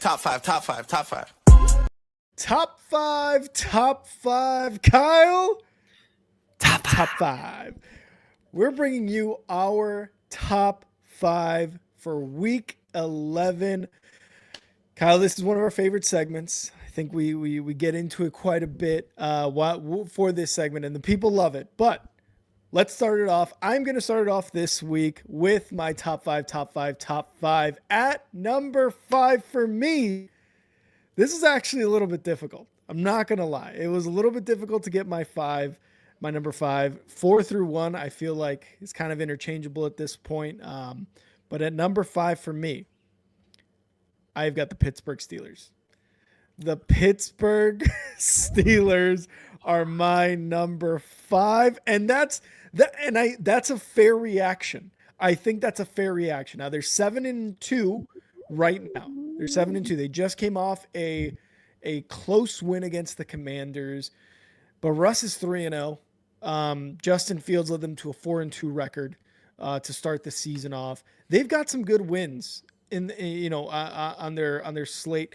Top five. Top five. Kyle, top five. We're bringing you our top five for week 11. Kyle, this is one of our favorite segments. I think we get into it quite a bit for this segment, and the people love it. But let's start it off. I'm going to start it off this week with my top five. At number 5 for me, this is actually a little bit difficult. I'm not going to lie. It was a little bit difficult to get my number 5. 4 through 1, I feel like is kind of interchangeable at this point. But at number 5 for me, I've got the Pittsburgh Steelers. The Pittsburgh Steelers are my number 5. And that's a fair reaction. I think that's a fair reaction. Now they're 7-2 right now. They're 7-2. They just came off a close win against the Commanders, but Russ is 3-0. Justin Fields led them to a 4-2 record to start the season off. They've got some good wins on their slate.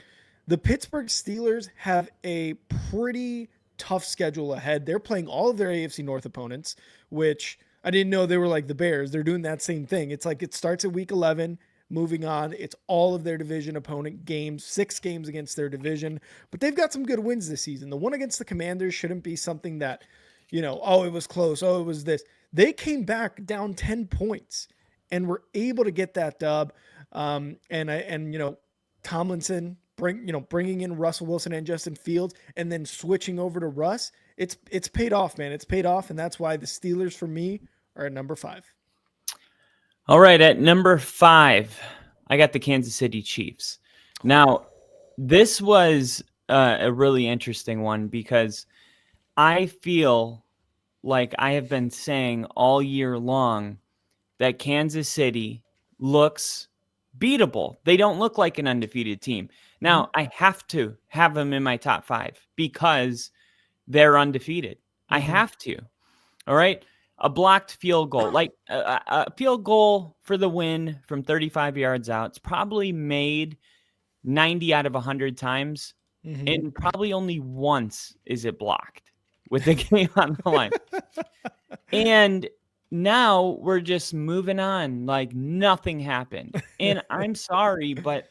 The Pittsburgh Steelers have a pretty tough schedule ahead. They're playing all of their AFC North opponents, which I didn't know they were like the Bears. They're doing that same thing. It's like it starts at week 11, moving on. It's all of their division opponent games, 6 games against their division. But they've got some good wins this season. The one against the Commanders shouldn't be something that, oh, it was close. Oh, it was this. They came back down 10 points and were able to get that dub. Tomlinson bringing in Russell Wilson and Justin Fields and then switching over to Russ. It's paid off, man. It's paid off. And that's why the Steelers for me are at number 5. All right. At number 5, I got the Kansas City Chiefs. Now, this was a really interesting one because I feel like I have been saying all year long that Kansas City looks beatable. They don't look like an undefeated team. Now, I have to have them in my top 5 because they're undefeated. I have to. All right. A blocked field goal, like a field goal for the win from 35 yards out. It's probably made 90 out of 100 times. And probably only once is it blocked with the game on the line. And now we're just moving on like nothing happened. And I'm sorry, but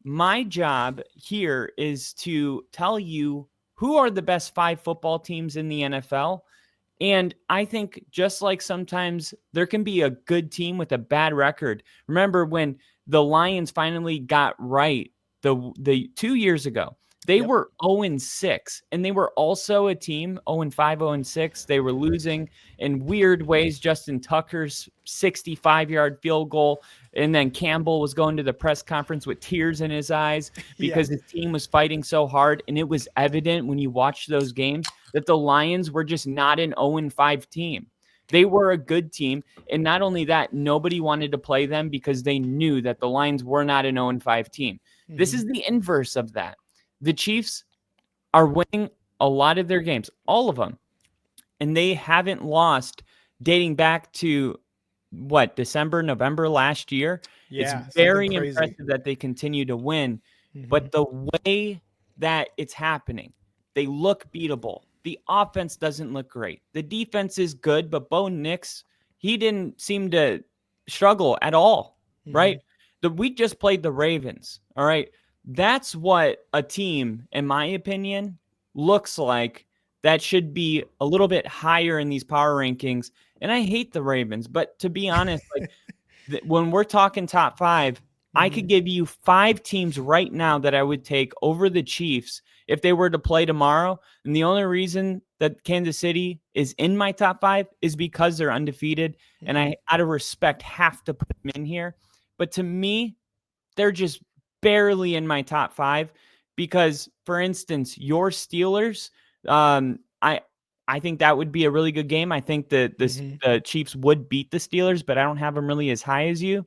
my job here is to tell you who are the best 5 football teams in the NFL. And I think just like sometimes there can be a good team with a bad record. Remember when the Lions finally got right the 2 years ago, they were 0-6, and they were also a team 0-5, 0-6. They were losing in weird ways. Justin Tucker's 65-yard field goal, and then Campbell was going to the press conference with tears in his eyes because his team was fighting so hard, and it was evident when you watched those games that the Lions were just not an 0-5 team. They were a good team, and not only that, nobody wanted to play them because they knew that the Lions were not an 0-5 team. This is the inverse of that. The Chiefs are winning a lot of their games, all of them, and they haven't lost dating back to, December, November last year? Yeah, it's very impressive that they continue to win, but the way that it's happening, they look beatable. The offense doesn't look great. The defense is good, but Bo Nix, he didn't seem to struggle at all, right? We just played the Ravens, all right? That's what a team, in my opinion, looks like that should be a little bit higher in these power rankings. And I hate the Ravens, but to be honest, when we're talking top 5, I could give you 5 teams right now that I would take over the Chiefs if they were to play tomorrow. And the only reason that Kansas City is in my top 5 is because they're undefeated. And I, out of respect, have to put them in here. But to me, they're just barely in my top 5 because, for instance, your Steelers, I think that would be a really good game. I think that the Chiefs would beat the Steelers, but I don't have them really as high as you.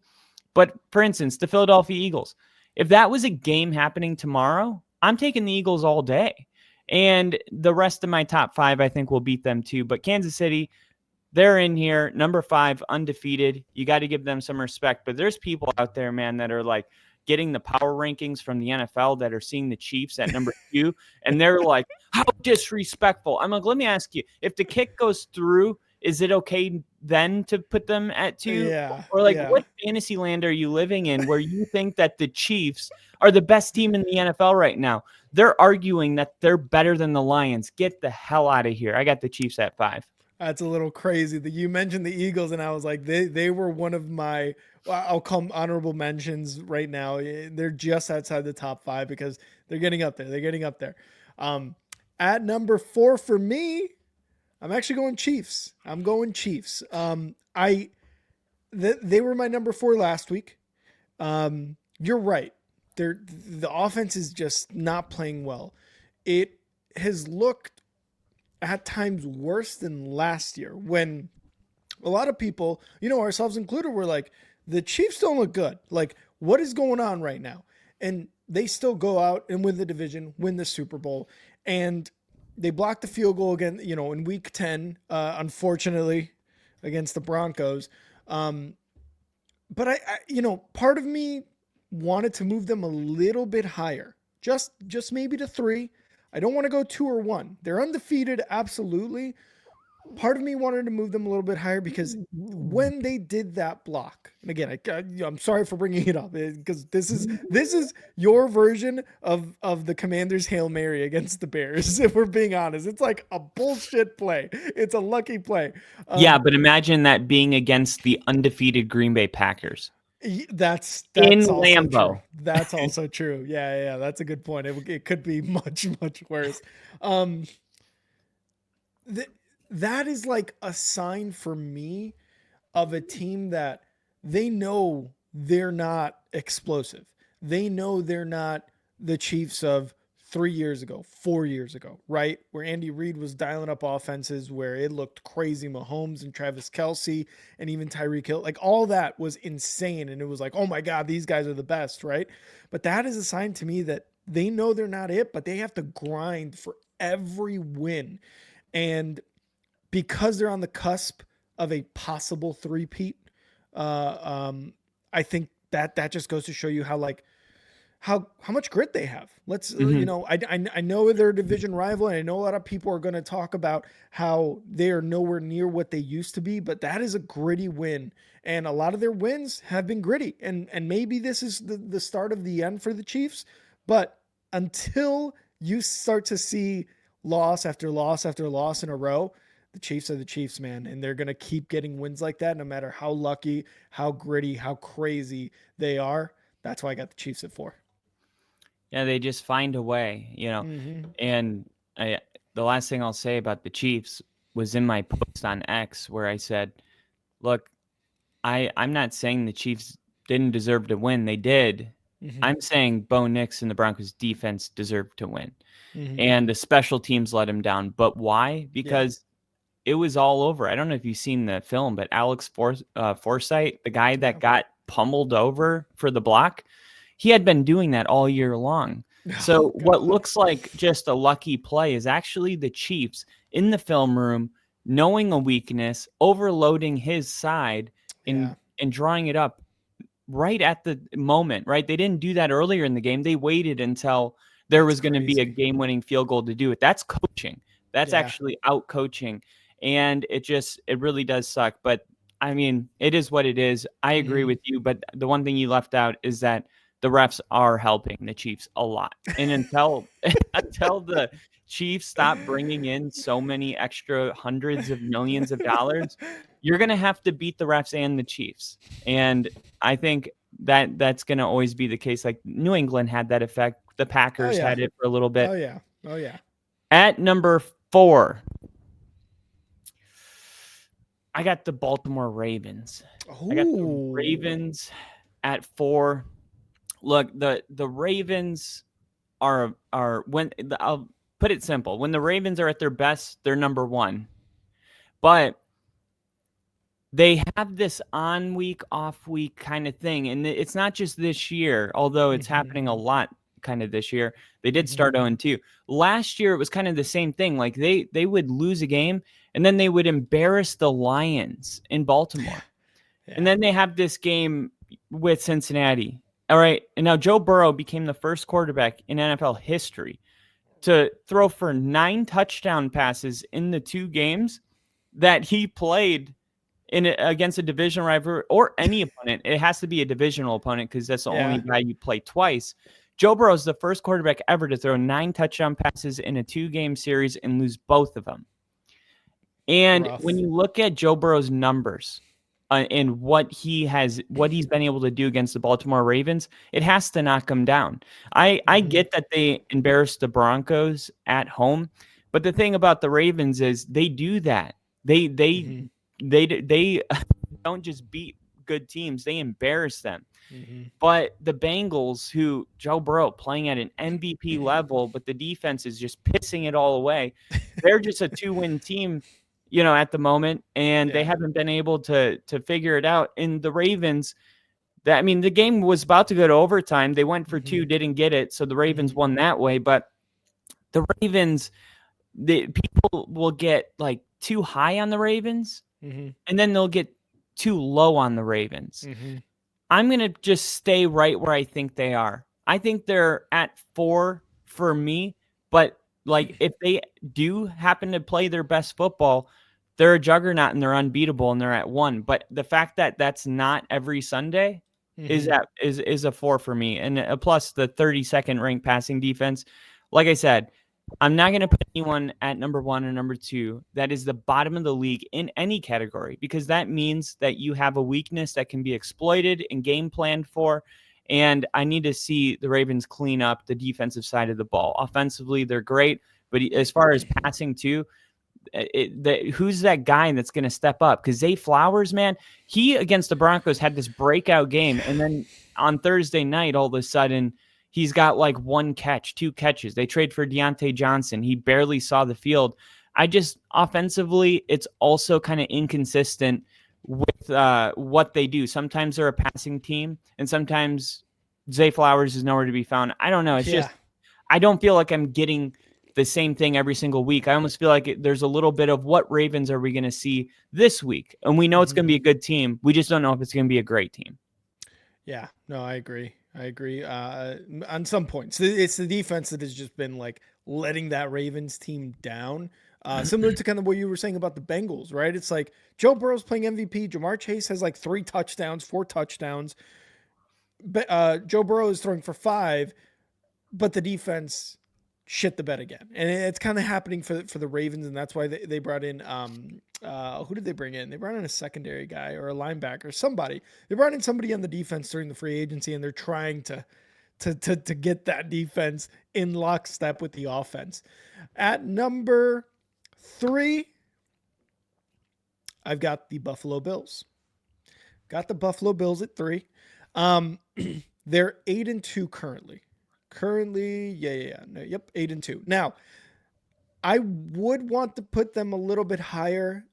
But for instance, the Philadelphia Eagles, if that was a game happening tomorrow, I'm taking the Eagles all day. And the rest of my top 5, I think, will beat them too. But Kansas City, they're in here, number 5, undefeated. You got to give them some respect. But there's people out there, man, that are like, getting the power rankings from the NFL that are seeing the Chiefs at number 2, and they're like, how disrespectful. I'm like, let me ask you, if the kick goes through, is it okay then to put them at 2? Yeah. Or like, Yeah. what fantasy land are you living in where you think that the Chiefs are the best team in the NFL right now? They're arguing that they're better than the Lions. Get the hell out of here. I got the Chiefs at 5. That's a little crazy. That you mentioned the Eagles, and I was like, they were one of my, I'll call them honorable mentions right now. They're just outside the top 5 because they're getting up there. They're getting up there. At number 4 for me, I'm actually going Chiefs. I'm going Chiefs. They were my number 4 last week. You're right. The offense is just not playing well. It has looked at times worse than last year when a lot of people, ourselves included, were like, the Chiefs don't look good. Like, what is going on right now? And they still go out and win the division, win the Super Bowl. And they blocked the field goal again, in week 10, unfortunately, against the Broncos. But I, part of me wanted to move them a little bit higher, just maybe to 3. I don't want to go 2 or 1. They're undefeated, absolutely. Part of me wanted to move them a little bit higher because when they did that block, and again, I'm sorry for bringing it up because this is your version of the Commanders' Hail Mary against the Bears. If we're being honest, it's like a bullshit play. It's a lucky play. Yeah, but imagine that being against the undefeated Green Bay Packers. That's in also Lambeau. True. That's also true. Yeah. That's a good point. It could be much, much worse. That is like a sign for me of a team that they know they're not explosive. They know they're not the Chiefs of 3 years ago, 4 years ago, right? Where Andy Reid was dialing up offenses where it looked crazy. Mahomes and Travis Kelce and even Tyreek Hill, like all that was insane. And it was like, oh my God, these guys are the best, right? But that is a sign to me that they know they're not it, but they have to grind for every win. And because they're on the cusp of a possible three-peat, I think that just goes to show you how much grit they have. I know they're a division rival, and I know a lot of people are going to talk about how they are nowhere near what they used to be, but that is a gritty win. And a lot of their wins have been gritty. And maybe this is the start of the end for the Chiefs, but until you start to see loss after loss after loss in a row, the Chiefs are the Chiefs, man. And they're going to keep getting wins like that, no matter how lucky, how gritty, how crazy they are. That's why I got the Chiefs at 4. Yeah, they just find a way, Mm-hmm. And the last thing I'll say about the Chiefs was in my post on X where I said, look, I'm not saying the Chiefs didn't deserve to win. They did. Mm-hmm. I'm saying Bo Nix and the Broncos defense deserved to win. Mm-hmm. And the special teams let him down. But why? Because it was all over. I don't know if you've seen the film, but Alex Forsythe, the guy that got pummeled over for the block, he had been doing that all year long. So what looks like just a lucky play is actually the Chiefs in the film room knowing a weakness, overloading his side and drawing it up right at the moment, right? They didn't do that earlier in the game. They waited until there was going to be a game-winning field goal to do it. That's coaching. That's actually out coaching. And it really does suck. But I mean, it is what it is. I agree with you. But the one thing you left out is that the refs are helping the Chiefs a lot. And until the Chiefs stop bringing in so many extra hundreds of millions of dollars, you're going to have to beat the refs and the Chiefs. And I think that's going to always be the case. Like New England had that effect. The Packers had it for a little bit. Oh, yeah. At number 4, I got the Baltimore Ravens. I got the Ravens at 4. Look, the Ravens are when I'll put it simple. When the Ravens are at their best, they're number 1. But they have this on week, off week kind of thing. And it's not just this year, although it's happening a lot kind of this year. They did start 0-2. Last year, it was kind of the same thing. Like they would lose a game and then they would embarrass the Lions in Baltimore. And then they have this game with Cincinnati All right. And now Joe Burrow became the first quarterback in NFL history to throw for 9 touchdown passes in the 2 games that he played against a division rival or any opponent. It has to be a divisional opponent because that's the only Yeah. guy you play twice. Joe Burrow is the first quarterback ever to throw 9 touchdown passes in a 2-game series and lose both of them. And when Rough. you look at Joe Burrow's numbers and what he's been able to do against the Baltimore Ravens, it has to knock him down. I get that they embarrassed the Broncos at home, but the thing about the Ravens is they do that. They don't just beat good teams; they embarrass them. But the Bengals, who Joe Burrow playing at an MVP level, but the defense is just pissing it all away. They're just a 2-win team, at the moment, and they Yeah. haven't been able to figure it out. And the Ravens, the game was about to go to overtime. They went for 2, didn't get it, so the Ravens won that way. But the Ravens, the people will get like too high on the Ravens, and then they'll get too low on the Ravens. I'm going to just stay right where I think they are. I think they're at 4 for me, but like if they do happen to play their best football, they're a juggernaut and they're unbeatable and they're at 1. But the fact that that's not every Sunday is a 4 for me. And plus the 32nd ranked passing defense. Like I said, I'm not going to put anyone at number 1 or number 2 that is the bottom of the league in any category, because that means that you have a weakness that can be exploited and game planned for. And I need to see the Ravens clean up the defensive side of the ball. Offensively, they're great, but as far as passing too, who's that guy that's going to step up? Because Zay Flowers, man, he against the Broncos had this breakout game, and then on Thursday night, all of a sudden, he's got like 1 catch, 2 catches. They trade for Deontay Johnson. He barely saw the field. Offensively, it's also kind of inconsistent with what they do. Sometimes they're a passing team, and sometimes Zay Flowers is nowhere to be found. I don't know. It's just, I don't feel like I'm getting the same thing every single week. I almost feel like there's a little bit of what Ravens are we going to see this week? And we know it's going to be a good team. We just don't know if it's going to be a great team. Yeah, no, I agree. On some points, it's the defense that has just been like letting that Ravens team down. Similar to kind of what you were saying about the Bengals, right? It's like Joe Burrow's playing MVP. Jamar Chase has like 3 touchdowns, 4 touchdowns. But Joe Burrow is throwing for 5, but the defense shit the bed again, and it's kind of happening for the Ravens, and that's why they brought in who did they bring in? They brought in a secondary guy or a linebacker, somebody. They brought in somebody on the defense during the free agency, and they're trying to get that defense in lockstep with the offense. At number 3, I've got the Buffalo Bills. Got the Buffalo Bills at 3. They're 8-2 currently. Yep, 8-2. Now, I would want to put them a little bit higher,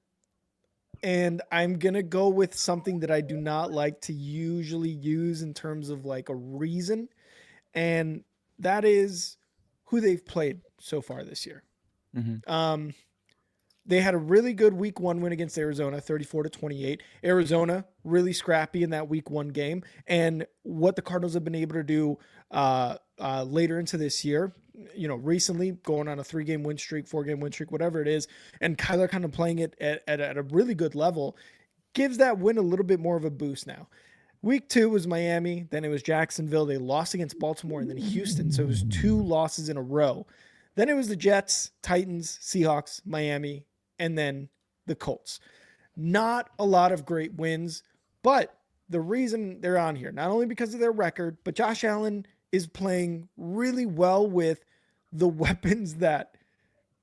and I'm going to go with something that I do not like to usually use in terms of like a reason, and that is who they've played so far this year. They had a really good week 1 win against Arizona, 34-28. Arizona really scrappy in that week 1 game, and what the Cardinals have been able to do later into this year, recently going on a 3-game win streak, 4-game win streak, whatever it is, and Kyler kind of playing it at a really good level, gives that win a little bit more of a boost now. Week 2 was Miami, then it was Jacksonville. They lost against Baltimore and then Houston, so it was 2 losses in a row. Then it was the Jets, Titans, Seahawks, Miami, and then the Colts. Not a lot of great wins, but the reason they're on here, not only because of their record, but Josh Allen is playing really well with the weapons that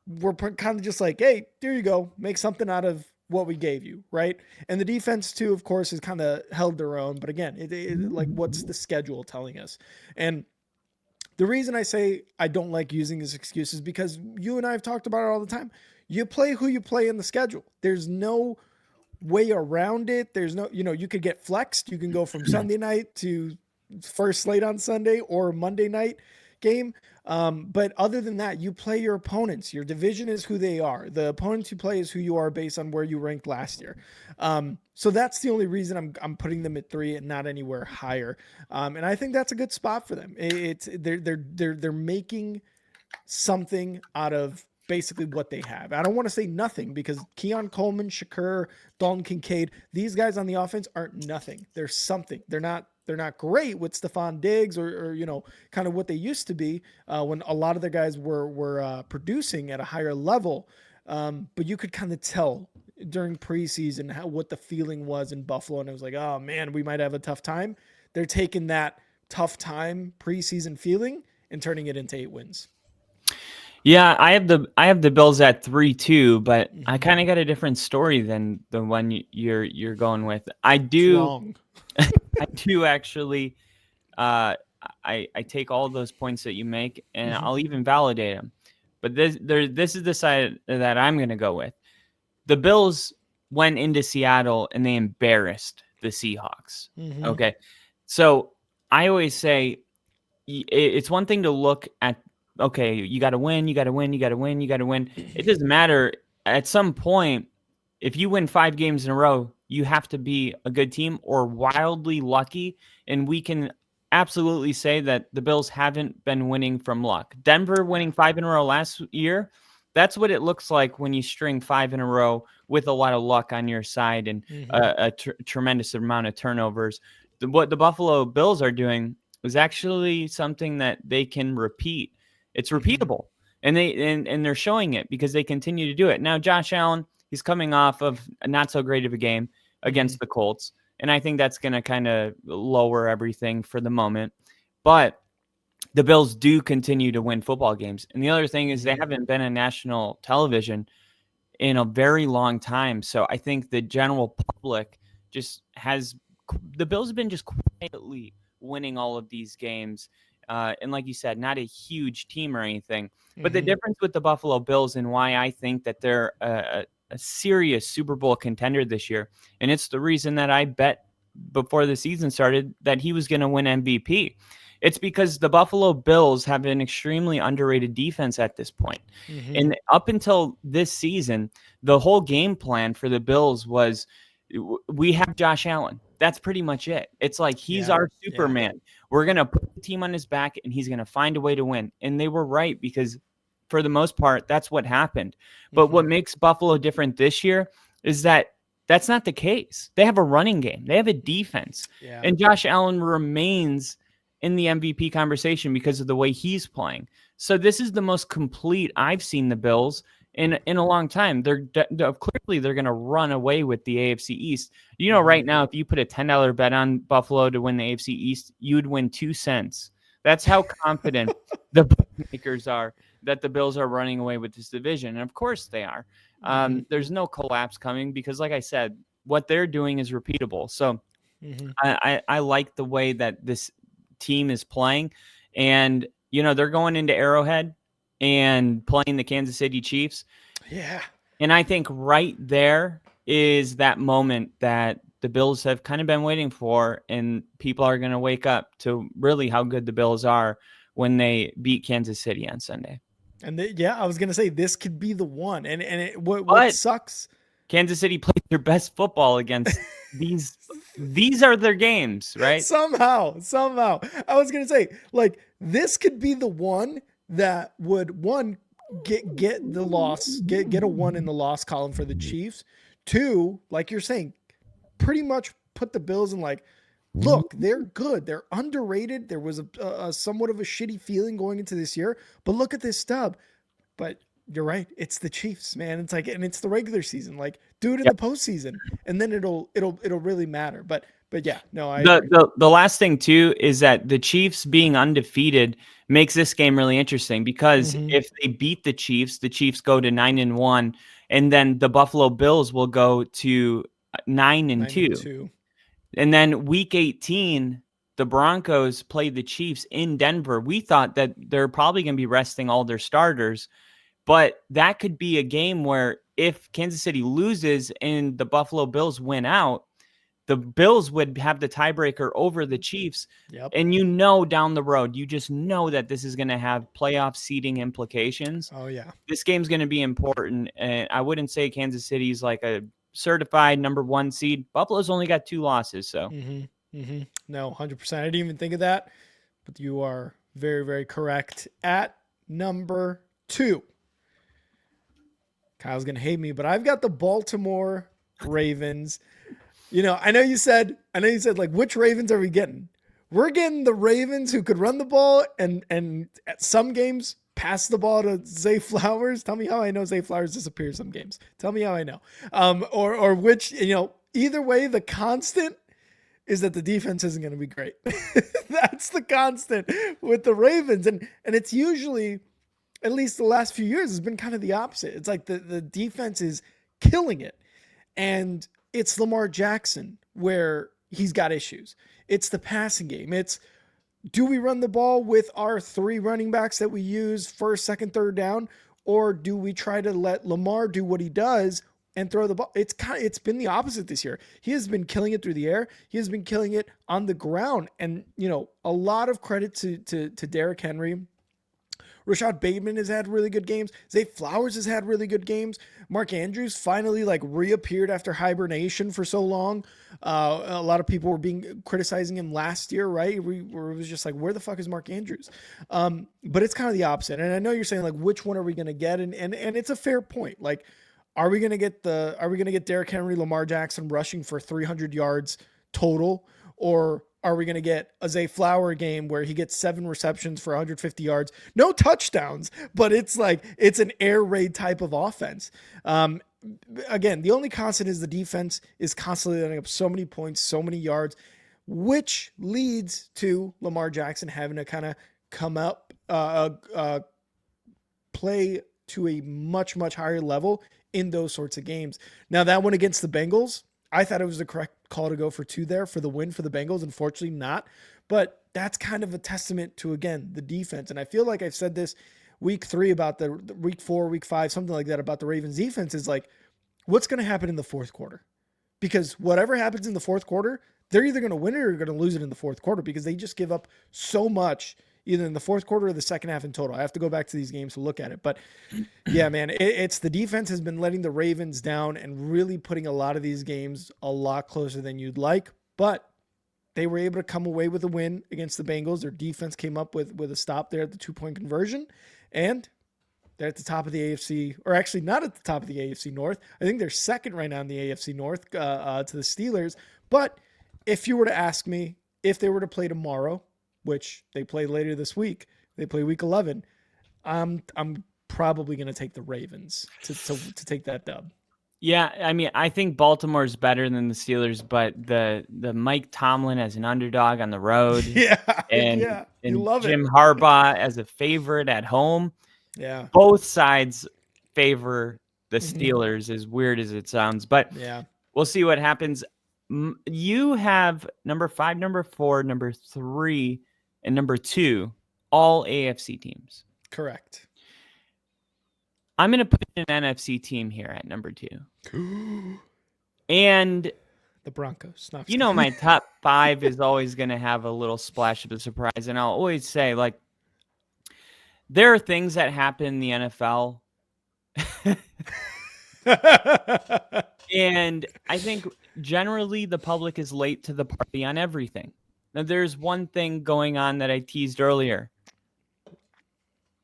were kind of just like, hey, there you go, make something out of what we gave you, right? And the defense too, of course, has kind of held their own. But again, like, what's the schedule telling us? And the reason I say I don't like using this excuse is because you and I have talked about it all the time. You play who you play in the schedule. There's no way around it. There's no, you could get flexed. You can go from Sunday night to first slate on Sunday or Monday night. game. But other than that, you play your opponents. Your division is who they are. The opponents you play is who you are based on where you ranked last year. So that's the only reason I'm putting them at 3 and not anywhere higher. And I think that's a good spot for them. They're making something out of basically what they have. I don't want to say nothing because Keon Coleman, Shakur, Dalton Kincaid, these guys on the offense aren't nothing. They're something. They're not great with Stephon Diggs or kind of what they used to be when a lot of the guys were producing at a higher level. But you could kind of tell during preseason what the feeling was in Buffalo, and it was like, oh man, we might have a tough time. They're taking that tough time preseason feeling and turning it into 8 wins. Yeah, I have the Bills at 3-2, but I kind of got a different story than the one you're going with. I do actually. I take all those points that you make, and I'll even validate them. But this is the side that I'm going to go with. The Bills went into Seattle and they embarrassed the Seahawks. Okay, so I always say it's one thing to look at. Okay, you got to win, you got to win, you got to win, you got to win. It doesn't matter. At some point, if you win 5 games in a row, you have to be a good team or wildly lucky. And we can absolutely say that the Bills haven't been winning from luck. Denver winning 5 in a row last year, that's what it looks like when you string 5 in a row with a lot of luck on your side and a tremendous amount of turnovers. What the Buffalo Bills are doing is actually something that they can repeat. It's repeatable, and they're showing it because they continue to do it. Now, Josh Allen, he's coming off of not so great of a game against the Colts, and I think that's going to kind of lower everything for the moment. But the Bills do continue to win football games. And the other thing is they haven't been on national television in a very long time. So I think the general public the Bills have been just quietly winning all of these games. And like you said, not a huge team or anything. But the difference with the Buffalo Bills and why I think that they're a serious Super Bowl contender this year, and it's the reason that I bet before the season started that he was going to win MVP. It's because the Buffalo Bills have an extremely underrated defense at this point. And up until this season, the whole game plan for the Bills was we have Josh Allen. That's pretty much it. It's like he's our Superman. Yeah. We're going to put the team on his back, and he's going to find a way to win. And they were right because for the most part, that's what happened. But what makes Buffalo different this year is that that's not the case. They have a running game. They have a defense. Yeah. And Josh Allen remains in the MVP conversation because of the way he's playing. So this is the most complete I've seen the Bills in a long time. They're clearly they're going to run away with the AFC East. You know, right now, if you put a $10 bet on Buffalo to win the AFC East, you'd win 2 cents. That's how confident the bookmakers are that the Bills are running away with this division. And of course they are. There's no collapse coming because, like I said, what they're doing is repeatable. So I like the way that this team is playing. And, you know, they're going into Arrowhead and playing the Kansas City Chiefs. Yeah. And I think right there is that moment that the Bills have kind of been waiting for, and people are going to wake up to really how good the Bills are when they beat Kansas City on Sunday. And I was going to say this could be the one. And what sucks? Kansas City played their best football against these. These are their games, right? Somehow. I was going to say, like, this could be the one that would, one, get the loss, get a 1 in the loss column for the Chiefs. 2, like you're saying, pretty much put the Bills in like, look, they're good. They're underrated. There was a somewhat of a shitty feeling going into this year, but look at this stub. But you're right. It's the Chiefs, man. It's like, and it's the regular season. Like, do it in the postseason, and then it'll really matter. But yeah, no, the last thing too is that the Chiefs being undefeated makes this game really interesting because if they beat the Chiefs go to 9-1, and then the Buffalo Bills will go to 9-2. And then week 18, the Broncos played the Chiefs in Denver. We thought that they're probably going to be resting all their starters, but that could be a game where if Kansas City loses and the Buffalo Bills win out, the Bills would have the tiebreaker over the Chiefs. Yep. And down the road, you just know that this is going to have playoff seeding implications. Oh, yeah. This game's going to be important. And I wouldn't say Kansas City's like a certified number 1 seed. Buffalo's only got 2 losses. So No, 100%. I didn't even think of that, but you are very, very correct. At number 2, Kyle's going to hate me, but I've got the Baltimore Ravens. I know you said like, which Ravens are we getting? We're getting the Ravens who could run the ball and at some games pass the ball to Zay Flowers. Tell me how I know Zay Flowers disappears some games. Tell me how I know. Or which, either way, the constant is that the defense isn't going to be great. That's the constant with the Ravens. And it's usually, at least the last few years, has been kind of the opposite. It's like the defense is killing it. And it's Lamar Jackson where he's got issues. It's the passing game. It's, do we run the ball with our 3 running backs that we use first, second, third down? Or do we try to let Lamar do what he does and throw the ball? It's been the opposite this year. He has been killing it through the air. He has been killing it on the ground. And, a lot of credit to Derrick Henry. Rashad Bateman has had really good games. Zay Flowers has had really good games. Mark Andrews finally reappeared after hibernation for so long. A lot of people were criticizing him last year, right? It was just like, where the fuck is Mark Andrews? But it's kind of the opposite. And I know you're saying which one are we going to get? And it's a fair point. Are we going to get Derrick Henry, Lamar Jackson rushing for 300 yards total? Or are we going to get a Zay Flower game where he gets 7 receptions for 150 yards, no touchdowns, but it's an air raid type of offense. Again, the only constant is the defense is constantly letting up so many points, so many yards, which leads to Lamar Jackson having to kind of come up, play to a much, much higher level in those sorts of games. Now, that one against the Bengals, I thought it was the correct call to go for 2 there for the win for the Bengals. Unfortunately not, but that's kind of a testament to, again, the defense. And I feel like I've said this week 3 about the week 4, week 5, something like that about the Ravens defense is what's going to happen in the fourth quarter? Because whatever happens in the fourth quarter, they're either going to win it or going to lose it in the fourth quarter because they just give up so much either in the fourth quarter or the second half in total. I have to go back to these games to look at it. But yeah, man, it's the defense has been letting the Ravens down and really putting a lot of these games a lot closer than you'd like. But they were able to come away with a win against the Bengals. Their defense came up with a stop there at the 2-point conversion. And they're at the top of the AFC, or actually not at the top of the AFC North. I think they're second right now in the AFC North to the Steelers. But if you were to ask me if they were to play tomorrow, which they play later this week, they play week 11, I'm probably going to take the Ravens to take that dub. Yeah, I mean, I think Baltimore's better than the Steelers, but the Mike Tomlin as an underdog on the road, and you love Jim it. Harbaugh as a favorite at home, both sides favor the Steelers, as weird as it sounds, but we'll see what happens. You have number 5, number 4, number 3, and number 2, all AFC teams. Correct. I'm going to put an NFC team here at number 2. And the Broncos. My top 5 is always going to have a little splash of a surprise. And I'll always say, there are things that happen in the NFL. And I think generally the public is late to the party on everything. Now, there's one thing going on that I teased earlier.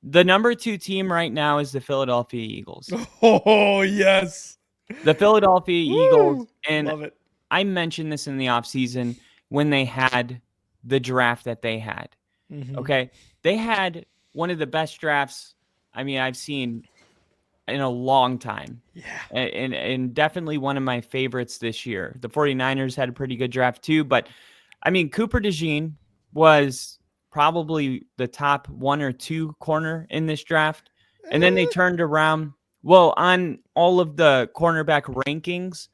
The number 2 team right now is the Philadelphia Eagles. Oh, yes. The Philadelphia Eagles. And love it. I mentioned this in the offseason when they had the draft that they had. Mm-hmm. Okay. They had one of the best drafts I've seen in a long time. Yeah. And definitely one of my favorites this year. The 49ers had a pretty good draft too, but Cooper DeJean was probably the top 1 or 2 corner in this draft. And then they turned around. Well, on all of the cornerback rankings,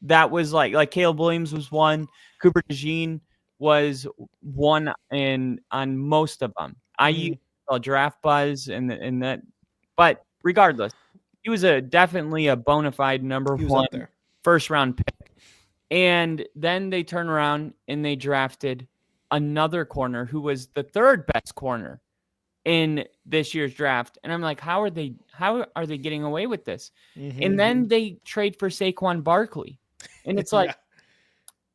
that was like Caleb Williams was 1. Cooper DeJean was 1 on most of them. I used draft buzz and that, but regardless, he was definitely a bona fide number 1 first round pick. And then they turn around and they drafted another corner who was the third best corner in this year's draft. And I'm like, how are they getting away with this? And then they trade for Saquon Barkley. And it's like, Yeah.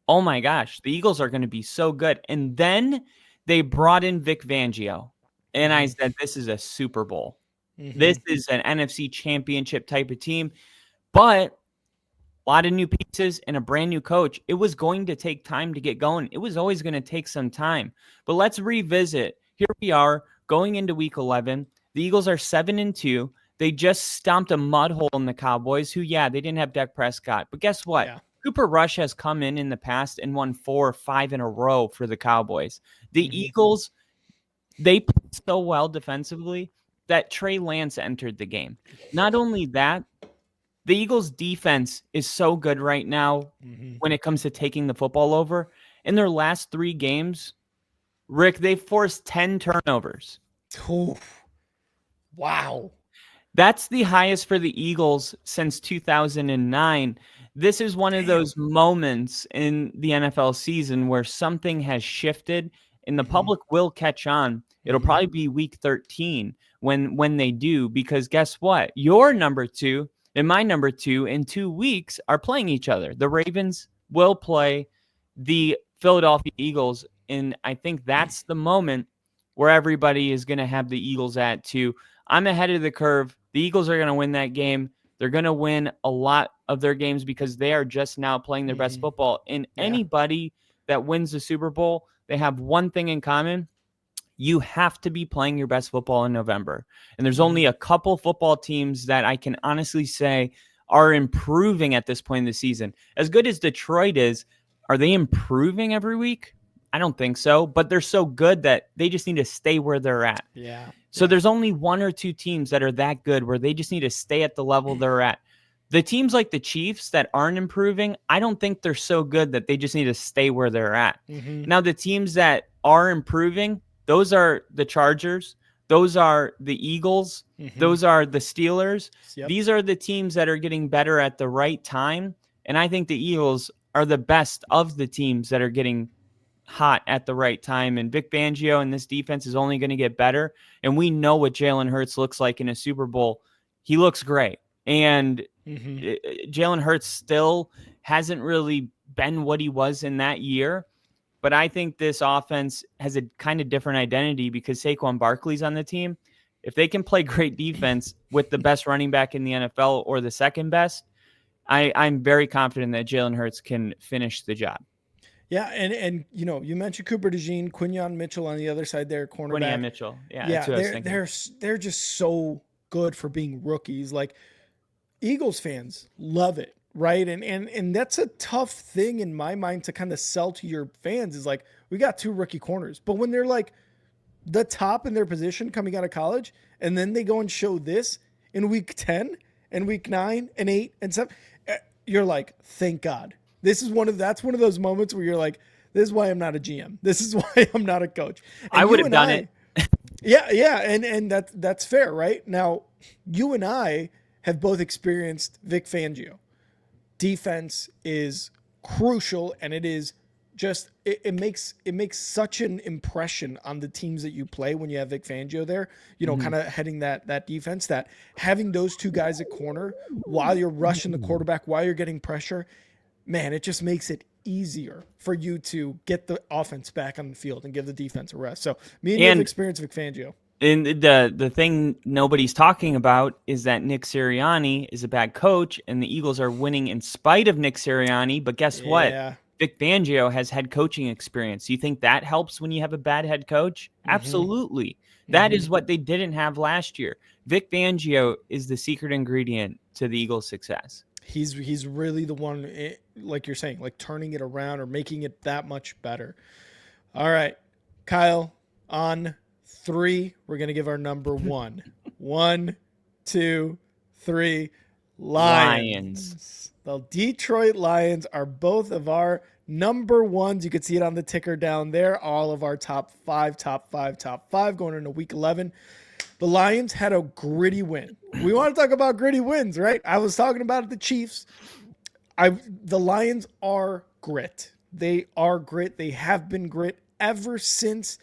oh my gosh, the Eagles are going to be so good. And then they brought in Vic Fangio. And I said, this is a Super Bowl. This is an NFC championship type of team. But a lot of new pieces and a brand new coach. It was going to take time to get going. It was always going to take some time. But let's revisit. Here we are going into week 11. The Eagles are 7-2. They just stomped a mud hole in the Cowboys, who, yeah, they didn't have Dak Prescott. But guess what? Yeah. Cooper Rush has come in the past and won 4 or 5 in a row for the Cowboys. The Eagles, they played so well defensively that Trey Lance entered the game. Not only that, the Eagles' defense is so good right now when it comes to taking the football over. In their last 3 games, Rick, they forced 10 turnovers. Oh, wow. That's the highest for the Eagles since 2009. This is one of those moments in the NFL season where something has shifted and the public will catch on. It'll probably be week 13 when they do, because guess what? Your number 2 and my number 2 in 2 weeks are playing each other. The Ravens will play the Philadelphia Eagles, and I think that's the moment where everybody is going to have the Eagles at 2. I'm ahead of the curve. The Eagles are going to win that game. They're going to win a lot of their games because they are just now playing their best football. And anybody that wins the Super Bowl, they have one thing in common. You have to be playing your best football in November. And there's only a couple football teams that I can honestly say are improving at this point in the season. As good as Detroit is, are they improving every week? I don't think so, but they're so good that they just need to stay where they're at. Yeah. So there's only 1 or 2 teams that are that good where they just need to stay at the level they're at. The teams like the Chiefs that aren't improving, I don't think they're so good that they just need to stay where they're at. Now, the teams that are improving, those are the Chargers. Those are the Eagles. Those are the Steelers. Yep. These are the teams that are getting better at the right time. And I think the Eagles are the best of the teams that are getting hot at the right time. And Vic Fangio and this defense is only going to get better. And we know what Jalen Hurts looks like in a Super Bowl. He looks great. And Jalen Hurts still hasn't really been what he was in that year. But I think this offense has a kind of different identity because Saquon Barkley's on the team. If they can play great defense with the best running back in the NFL or the second best, I'm very confident that Jalen Hurts can finish the job. Yeah, and you know, you mentioned Cooper DeJean, Quinyon Mitchell on the other side there, cornerback. Quinyon Mitchell. Yeah, that's what I was thinking. They're just so good for being rookies. Like, Eagles fans love it, right? And that's a tough thing in my mind to kind of sell to your fans, is like, we got 2 rookie corners. But when they're like the top in their position coming out of college, and then they go and show this in week 10 and week 9 and 8 and 7, you're like, thank God. That's one of those moments where you're like, this is why I'm not a GM. This is why I'm not a coach. And I would have done it. Yeah. And that's fair, right? Now, you and I have both experienced Vic Fangio. Defense is crucial, and it is just, it makes such an impression on the teams that you play when you have Vic Fangio there, you know, kind of heading that defense, that having those 2 guys at corner while you're rushing the quarterback, while you're getting pressure, man, it just makes it easier for you to get the offense back on the field and give the defense a rest. So me and you have experience with Fangio. And the thing nobody's talking about is that Nick Sirianni is a bad coach, and the Eagles are winning in spite of Nick Sirianni. But guess what? Vic Fangio has head coaching experience. You think that helps when you have a bad head coach? Absolutely. That is what they didn't have last year. Vic Fangio is the secret ingredient to the Eagles' success. He's really the one, like you're saying, like turning it around or making it that much better. All right, Kyle, on 3, we're going to give our number 1. 1, 2, 3, Lions. The Detroit Lions are both of our number 1s. You can see it on the ticker down there. All of our top 5 going into week 11. The Lions had a gritty win. We want to talk about gritty wins, right? I was talking about the Chiefs. The Lions are grit. They are grit. They have been grit ever since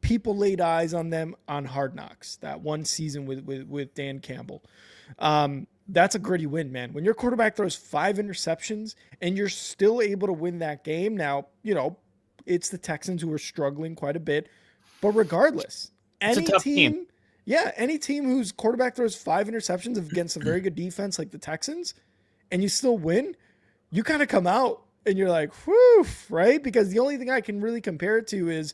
people laid eyes on them on Hard Knocks, that one season with Dan Campbell. That's a gritty win, man. When your quarterback throws 5 interceptions and you're still able to win that game. Now, it's the Texans who are struggling quite a bit, but regardless, It's a any tough team. team, yeah, any team whose quarterback throws 5 interceptions against a very good defense like the Texans, and you still win, you kind of come out and you're like, whew, right? Because the only thing I can really compare it to is,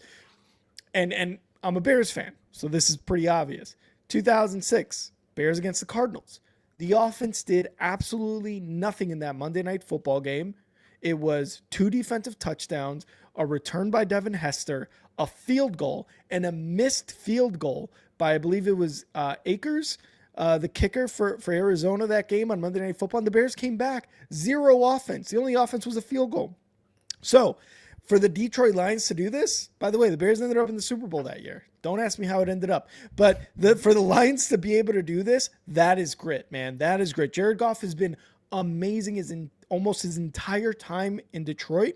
and I'm a Bears fan, so this is pretty obvious. 2006, Bears against the Cardinals. The offense did absolutely nothing in that Monday Night Football game. It was 2 defensive touchdowns, a return by Devin Hester, a field goal, and a missed field goal by, I believe it was Akers, the kicker for Arizona that game on Monday Night Football. And the Bears came back. 0 offense. The only offense was a field goal. So for the Detroit Lions to do this, by the way, the Bears ended up in the Super Bowl that year. Don't ask me how it ended up. But for the Lions to be able to do this, that is grit, man. That is grit. Jared Goff has been amazing almost his entire time in Detroit.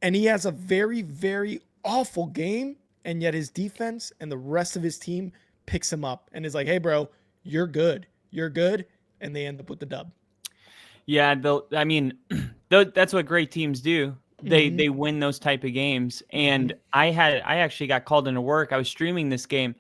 And he has a very, very awful game. And yet his defense and the rest of his team picks him up and is like, hey, bro, you're good. You're good. And they end up with the dub. Yeah, that's what great teams do. They win those type of games. And I actually got called into work. I was streaming this game.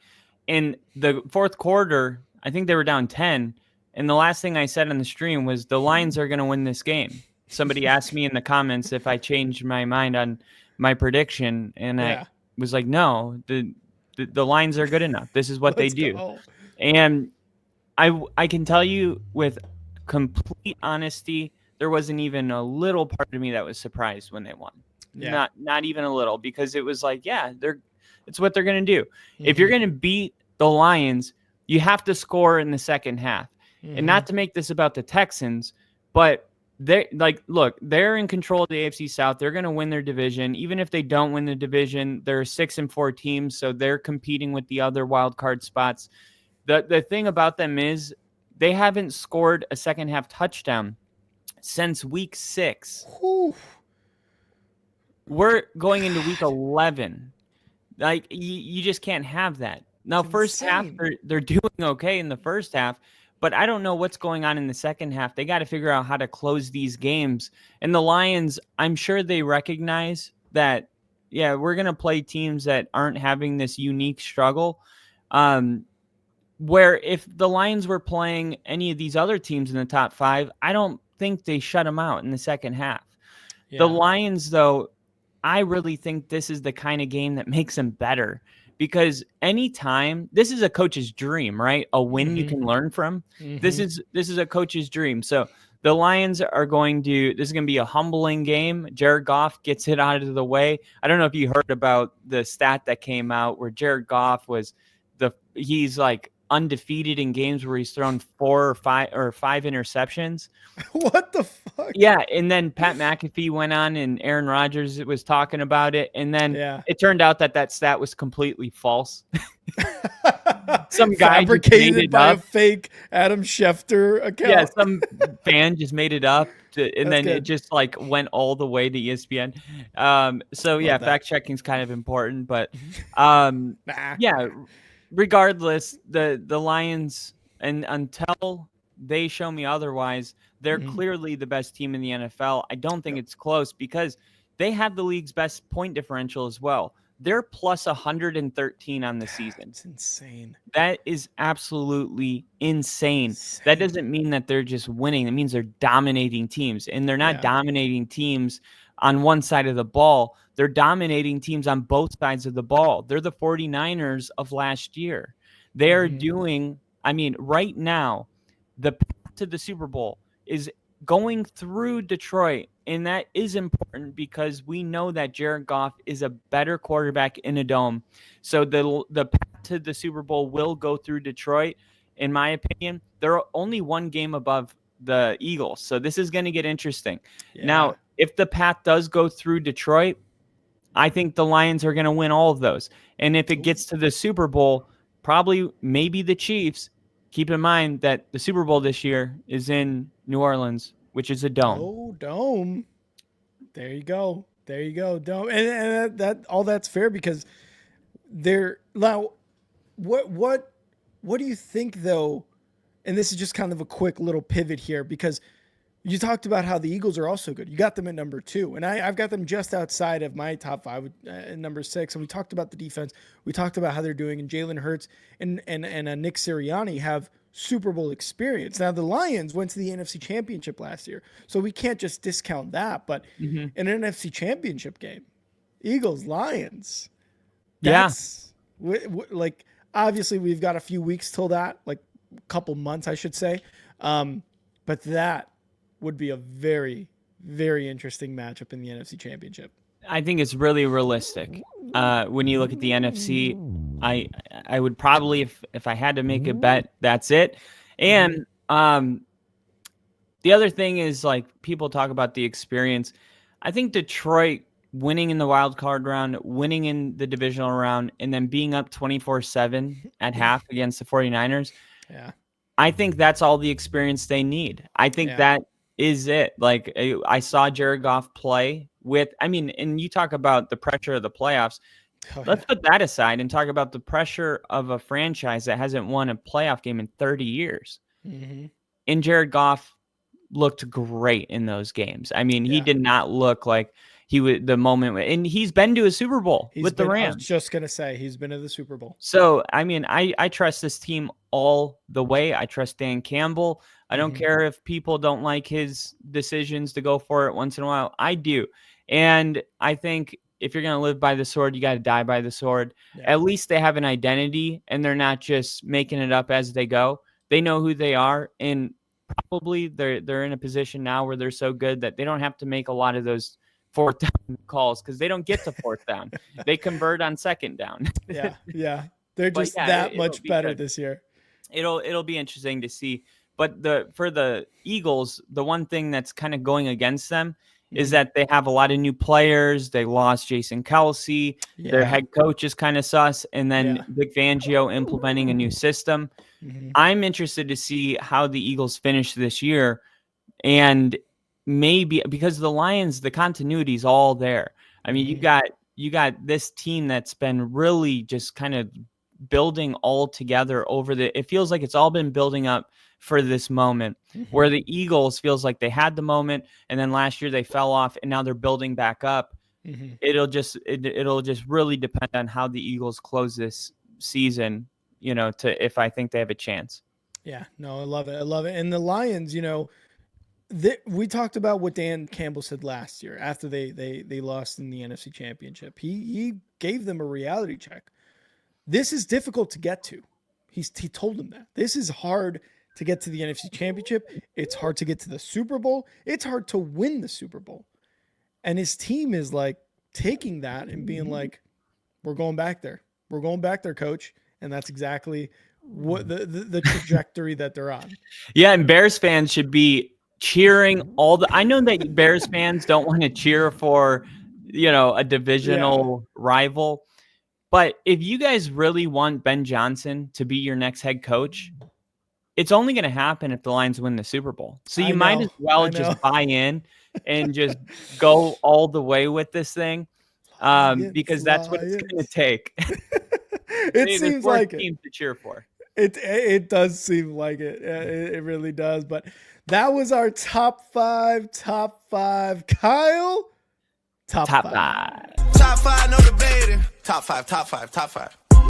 In the fourth quarter, I think they were down 10. And the last thing I said on the stream was the Lions are going to win this game. Somebody asked me in the comments if I changed my mind on my prediction. And I was like, no, the Lions are good enough. This is what they do. Go. And I can tell you with complete honesty, there wasn't even a little part of me that was surprised when they won. Yeah. Not even a little, because it was like, yeah, it's what they're going to do. If you're going to beat the Lions, you have to score in the second half. And not to make this about the Texans, but they're in control of the AFC South. They're going to win their division. Even if they don't win the division, there are 6-4 teams, so they're competing with the other wild card spots. The thing about them is they haven't scored a second half touchdown since week 6. Whew. We're going into week 11. Like, you just can't have that. Now, first half, they're doing okay in the first half, but I don't know what's going on in the second half. They got to figure out how to close these games. And the Lions, I'm sure they recognize that, yeah, we're going to play teams that aren't having this unique struggle. Where if the Lions were playing any of these other teams in the top 5, I don't think they shut them out in the second half. Yeah. The Lions, though, I really think this is the kind of game that makes them better, because anytime, this is a coach's dream, right? A win you can learn from. This is a coach's dream. So the Lions this is going to be a humbling game. Jared Goff gets it out of the way. I don't know if you heard about the stat that came out where Jared Goff he's like undefeated in games where he's thrown 4 or 5 interceptions. What the fuck? Yeah, and then Pat McAfee went on and Aaron Rodgers was talking about it, and then it turned out that stat was completely false. Some guy fabricated by a fake Adam Schefter account. Yeah, some fan just made it up, and then it just like went all the way to ESPN. So yeah, fact checking is kind of important, but yeah. Regardless, the Lions, and until they show me otherwise, they're clearly the best team in the NFL. I don't think it's close, because they have the league's best point differential as well. They're plus 113 on the season. It's insane. That is absolutely insane. That doesn't mean that they're just winning. It means they're dominating teams, and they're not dominating teams on one side of the ball. They're dominating teams on both sides of the ball. They're the 49ers of last year. They're doing, right now, the path to the Super Bowl is going through Detroit. And that is important, because we know that Jared Goff is a better quarterback in a dome. So the path to the Super Bowl will go through Detroit. In my opinion, they're only one game above the Eagles. So this is going to get interesting. Yeah. Now, if the path does go through Detroit, I think the Lions are going to win all of those. And if it gets to the Super Bowl, maybe the Chiefs. Keep in mind that the Super Bowl this year is in New Orleans which is a dome. Oh, dome. There you go. Dome. And that's fair because they're now what do you think though? And this is just kind of a quick little pivot here because you talked about how the Eagles are also good. You got them at number 2, and I've got them just outside of my top 5 at number 6. And we talked about the defense. We talked about how they're doing, and Jalen Hurts and Nick Sirianni have Super Bowl experience. Now the Lions went to the NFC Championship last year, so we can't just discount that. But an NFC Championship game, Eagles Lions, that's like obviously we've got a few weeks till that, like a couple months, I should say. But that would be a very, very interesting matchup in the NFC Championship. I think it's really realistic. When you look at the NFC, I would probably, if I had to make a bet, that's it. And the other thing is, like, people talk about the experience. I think Detroit winning in the wild card round, winning in the divisional round, and then being up 24-7 at half against the 49ers. Yeah. I think that's all the experience they need. I think that is it. Like, I saw Jared Goff play with, and you talk about the pressure of the playoffs. Let's put that aside and talk about the pressure of a franchise that hasn't won a playoff game in 30 years. And Jared Goff looked great in those games. He did not look like he would the moment, and he's been to a Super Bowl with the Rams. I was just going to say, he's been to the Super Bowl. So, I trust this team all the way. I trust Dan Campbell. I don't care if people don't like his decisions to go for it once in a while. I do. And I think if you're going to live by the sword, you got to die by the sword. Yeah. At least they have an identity, and they're not just making it up as they go. They know who they are, and probably they're in a position now where they're so good that they don't have to make a lot of those fourth down calls because they don't get to fourth down. They convert on second down. Yeah. They're just that much better this year. It'll be interesting to see. But for the Eagles, the one thing that's kind of going against them is that they have a lot of new players. They lost Jason Kelce. Their head coach is kind of sus. And then Vic Fangio implementing a new system. I'm interested to see how the Eagles finish this year. And maybe because the Lions, the continuity is all there. You got this team that's been really just kind of building all together it feels like it's all been building up for this moment, where the Eagles feels like they had the moment, and then last year they fell off, and now they're building back up. It'll just really depend on how the Eagles close this season, if I think they have a chance. Yeah, no, I love it. And the Lions, we talked about what Dan Campbell said last year after they lost in the NFC Championship. He gave them a reality check. This is difficult to get to. He told them that. This is hard to get to the NFC Championship. It's hard to get to the Super Bowl. It's hard to win the Super Bowl. And his team is like taking that and being like, we're going back there. We're going back there, coach. And that's exactly what the trajectory that they're on. Yeah, and Bears fans should be cheering I know that Bears fans don't want to cheer for, a divisional rival. But if you guys really want Ben Johnson to be your next head coach, it's only going to happen if the Lions win the Super Bowl. So you might as well just buy in and just go all the way with this thing, because that's what it's going to take. It seems like teams to cheer for. It does seem like it. It really does. But that was our top five. Kyle, top five. Top five, no debating. Top five.